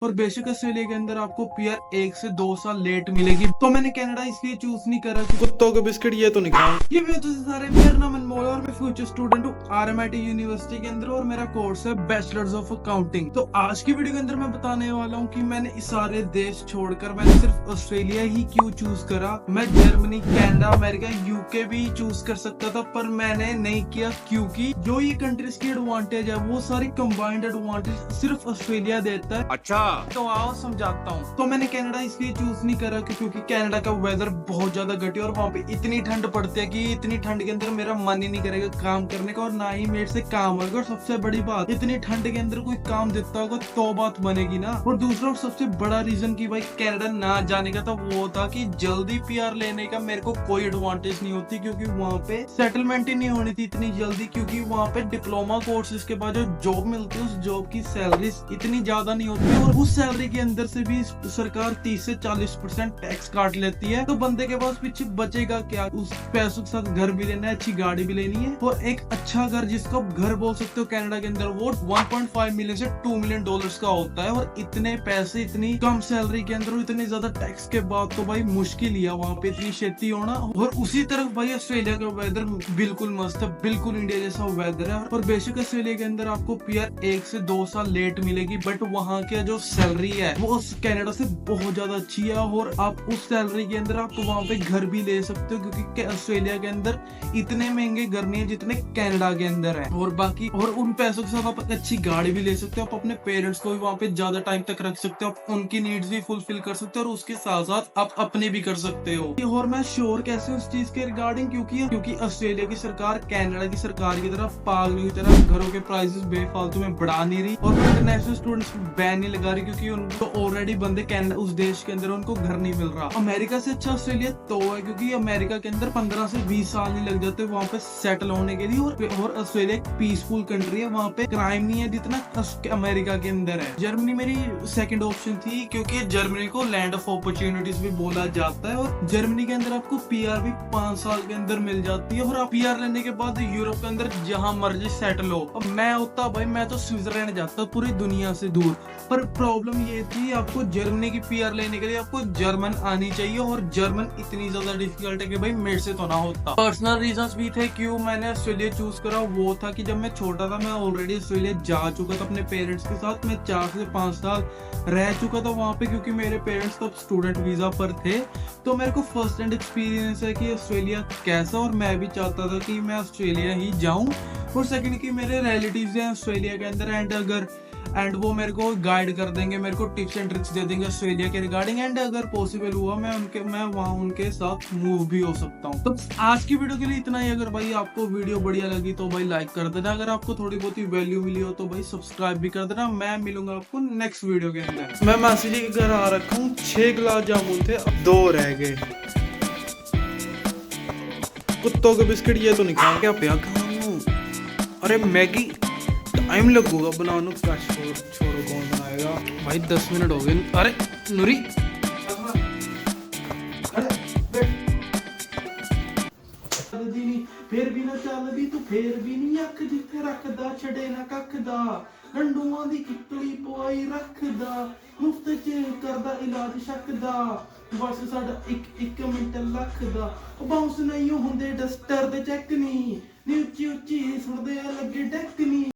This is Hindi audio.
और बेशक ऑस्ट्रेलिया के अंदर आपको पीआर 1 से 2 साल लेट मिलेगी। तो मैंने कनाडा इसलिए चूज नहीं करा कि कुत्तों के बिस्किट ये तो नहीं खाऊं। ये मैं तो सारे मेरा नाम अनमोल है और मैं फ्यूचर स्टूडेंट हूँ आरएमआईटी यूनिवर्सिटी के अंदर और मेरा कोर्स है बैचलर्स ऑफ अकाउंटिंग। तो आज की वीडियो के अंदर मैं बताने वाला हूँ कि मैंने इस सारे देश छोड़कर मैंने सिर्फ ऑस्ट्रेलिया ही क्यों चूज करा। मैं जर्मनी, कनाडा, अमेरिका, यूके भी चूज कर सकता था पर मैंने नहीं किया क्योंकि जो ये कंट्रीज की एडवांटेज है वो सारी कंबाइंड एडवांटेज सिर्फ ऑस्ट्रेलिया देता है। अच्छा, तो आओ समझाता हूँ। तो मैंने कनाडा इसलिए चूज नहीं करा क्योंकि कनाडा का वेदर बहुत ज्यादा घटिया और वहाँ पे इतनी ठंड पड़ती है कि इतनी ठंड के अंदर मेरा मन ही नहीं करेगा काम करने का और ना ही मेरे से काम होगा। और सबसे बड़ी बात, इतनी ठंड के अंदर कोई काम देता होगा तो बात बनेगी ना। और दूसरा और सबसे बड़ा रीजन की भाई कनाडा ना जाने का था वो था कि जल्दी पीआर लेने का मेरे को कोई एडवांटेज नहीं होती क्योंकि वहाँ पे सेटलमेंट ही नहीं होनी थी इतनी जल्दी। क्योंकि वहाँ पे डिप्लोमा कोर्सेज के बाद जो जॉब मिलती है उस जॉब की सैलरी इतनी ज्यादा नहीं होती और उस सैलरी के अंदर से भी सरकार 30 से 40% टैक्स काट लेती है। तो बंदे के पास पीछे बचेगा क्या? उस पैसों के साथ घर भी लेना है, अच्छी गाड़ी भी लेनी है और एक अच्छा घर जिसको आप घर बोल सकते हो कनाडा के अंदर वो 1.5 मिलियन से 2 मिलियन डॉलर्स का होता है। और इतने पैसे इतनी कम सैलरी के अंदर इतने ज्यादा टैक्स के बाद तो भाई मुश्किल ही है वहाँ पे इतनी खेती होना। और उसी तरफ भाई ऑस्ट्रेलिया का वेदर बिल्कुल मस्त है, बिल्कुल इंडिया जैसा वेदर है। और बेशक ऑस्ट्रेलिया के अंदर आपको पीआर 1 से 2 साल लेट मिलेगी बट वहाँ के जो सैलरी है वो कनाडा से बहुत ज्यादा अच्छी है। और आप उस सैलरी के अंदर आप वहाँ पे घर भी ले सकते हो क्योंकि ऑस्ट्रेलिया के अंदर इतने महंगे घर नहीं है जितने कनाडा के अंदर है। और बाकी और उन पैसों के साथ आप अच्छी गाड़ी भी ले सकते हो, आप अपने पेरेंट्स को भी वहाँ पे ज्यादा टाइम तक रख सकते हो, आप उनकी नीड्स भी फुलफिल कर सकते हो और उसके साथ साथ आप अपने भी कर सकते हो। और मैं श्योर कैसे उस चीज के रिगार्डिंग क्योंकि ऑस्ट्रेलिया की सरकार कनाडा की सरकार की तरफ पागलों की तरह घरों के प्राइसेस बेफालतू में बढ़ा नहीं रही और इंटरनेशनल स्टूडेंट्स बैन नहीं लगा रही क्योंकि उनको ऑलरेडी बंदे कनाडा उस देश के अंदर उनको घर नहीं मिल रहा। अमेरिका से अच्छा ऑस्ट्रेलिया तो है क्योंकि अमेरिका के अंदर 15 से 20 साल नहीं लग जाते वहाँ पे सेटल होने के लिए। और ऑस्ट्रेलिया एक पीसफुल कंट्री है, वहाँ पे क्राइम नहीं है जितना अमेरिका के अंदर है। जर्मनी मेरी सेकंड ऑप्शन थी क्योंकि जर्मनी को लैंड ऑफ अपॉर्चुनिटीज भी बोला जाता है और जर्मनी के अंदर आपको पीआर भी 5 साल के अंदर मिल जाती है। और आप पीआर लेने के बाद यूरोप के अंदर जहाँ मर्जी सेटल हो। अब मैं होता भाई मैं तो स्विट्जरलैंड जाता पूरी दुनिया से दूर। पर प्रॉब्लम ये थी आपको जर्मनी की पीआर लेने के लिए आपको जर्मन आनी चाहिए और जर्मन इतनी ज्यादा डिफिकल्ट है कि भाई मेरे से तो ना होता। पर्सनल रीजंस भी थे क्यों मैंने ऑस्ट्रेलिया चूज करा, वो था कि जब मैं छोटा था मैं ऑलरेडी ऑस्ट्रेलिया जा चुका था अपने पेरेंट्स के साथ। मैं 4 से 5 साल रह चुका था वहाँ पे क्योंकि मेरे पेरेंट्स तब स्टूडेंट वीजा पर थे। तो मेरे को फर्स्ट हैंड एक्सपीरियंस है कि ऑस्ट्रेलिया कैसा और मैं भी चाहता था कि मैं ऑस्ट्रेलिया ही जाऊँ। और सेकंड कि मेरे रिलेटिव्स हैं ऑस्ट्रेलिया के अंदर एंड वो मेरे को गाइड कर देंगे, मेरे को टिप्स एंड ट्रिक्स दे देंगे ऑस्ट्रेलिया के रिगार्डिंग। एंड अगर पॉसिबल हुआ मैं वहाँ उनके साथ मूव भी हो सकता हूँ। तो आज की वीडियो के लिए इतना ही। अगर भाई आपको वीडियो बढ़िया लगी तो भाई लाइक कर देना, अगर आपको थोड़ी बहुत ही वैल्यू मिली हो तो भाई सब्सक्राइब भी कर देना। मैं मिलूंगा आपको नेक्स्ट वीडियो के अंदर। मैं मासी जी के घर आ रखा हूँ, 6 गुलाब जामुन थे अब 2 रह गए। कुत्तों के बिस्किट ये तो नहीं खाऊं क्या पिया खाऊं? अरे मैगी टाइम लगूगा बनाने का, छोड़ो कौन बनाएगा भाई, 10 मिनट हो गए। अरे नूरी फिर भी ना चलदी तू फिर भी नहीं अख जिथे रखदा छड़े ना कखदा गंडूआं दी कितली पवाई रखदा मुफ्त च करदा इलाज शकदा बस साडा एक मिनट लखदा बाउंस नहीं हुंदे डस्टर दे चेक नहीं नी उच्ची उच्ची सुनदे लगे डैक नहीं।